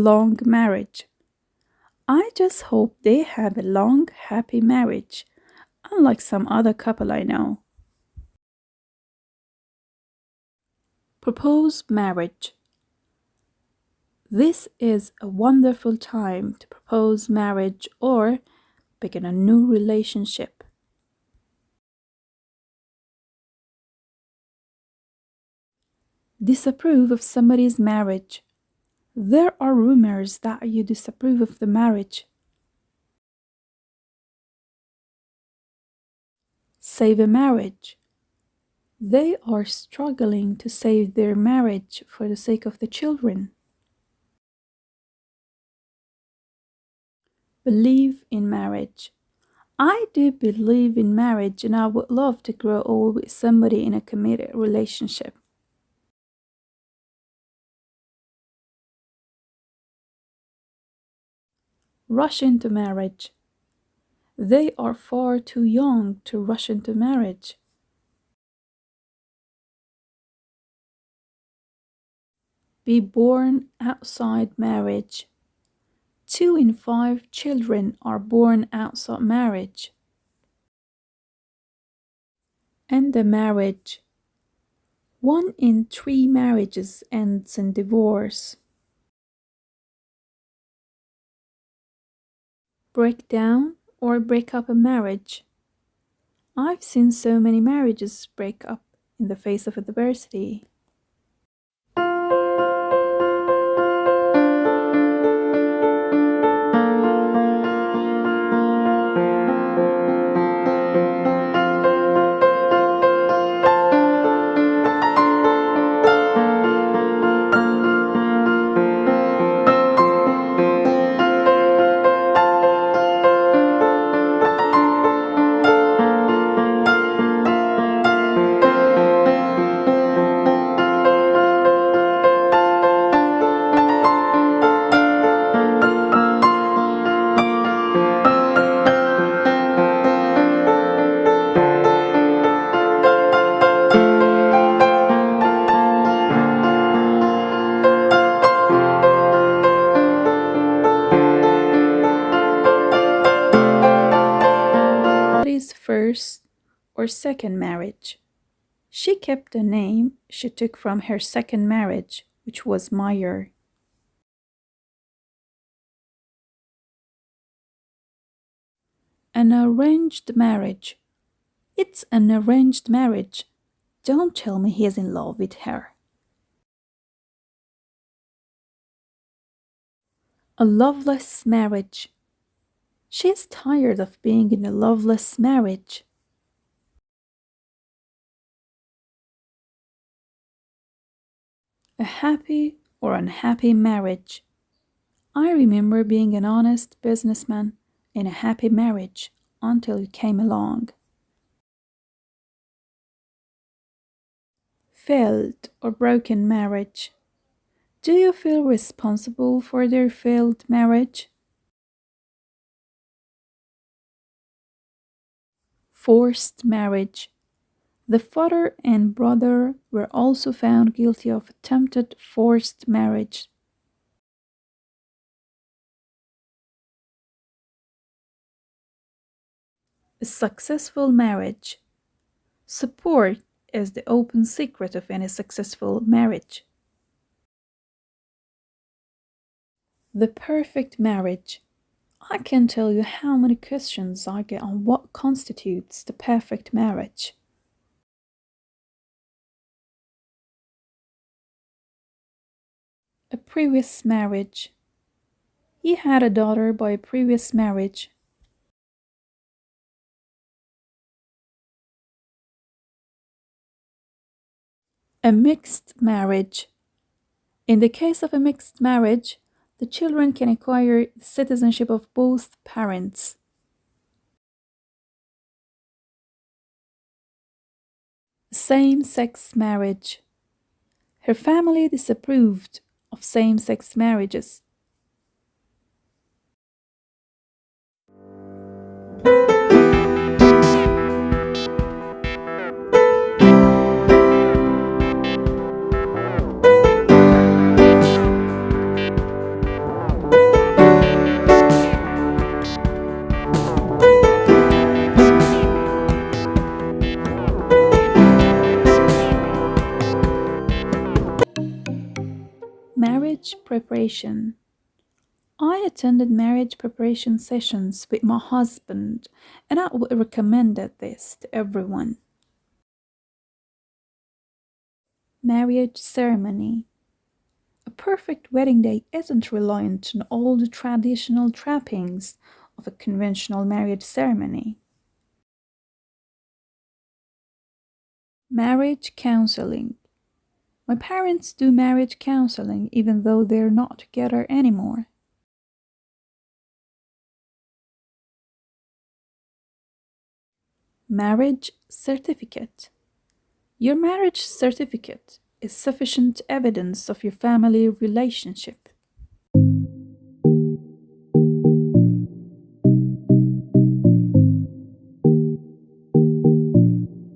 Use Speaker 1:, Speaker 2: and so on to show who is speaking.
Speaker 1: long marriage. I just hope they have a long, happy marriage, unlike some other couple I know. Propose marriage. This is a wonderful time to propose marriage or begin a new relationship. Disapprove of somebody's marriage. There are rumors that you disapprove of the marriage. Save a marriage. They are struggling to save their marriage for the sake of the children. Believe in marriage. I do believe in marriage and I would love to grow old with somebody in a committed relationship. Rush into marriage. They are far too young to rush into marriage. Be born outside marriage. 2 in 5 children are born outside marriage. End the marriage. 1 in 3 marriages ends in divorce. Break down or break up a marriage. I've seen so many marriages break up in the face of adversity. First or second marriage. She kept the name she took from her second marriage, which was Meyer. An arranged marriage. It's an arranged marriage. Don't tell me he is in love with her. A loveless marriage. She is tired of being in a loveless marriage. A happy or unhappy marriage. I remember being an honest businessman in a happy marriage until you came along. Failed or broken marriage. Do you feel responsible for their failed marriage? Forced marriage. The father and brother were also found guilty of attempted forced marriage. A successful marriage. Support is the open secret of any successful marriage. The perfect marriage. I can tell you how many questions I get on what constitutes the perfect marriage. A previous marriage. He had a daughter by a previous marriage. A mixed marriage. In the case of a mixed marriage, the children can acquire the citizenship of both parents. Same-sex marriage. Her family disapproved of same-sex marriages. Marriage preparation. I attended marriage preparation sessions with my husband, and I would recommend this to everyone. Marriage ceremony. A perfect wedding day isn't reliant on all the traditional trappings of a conventional marriage ceremony. Marriage counseling. My parents do marriage counseling even though they're not together anymore. Marriage certificate. Your marriage certificate is sufficient evidence of your family relationship.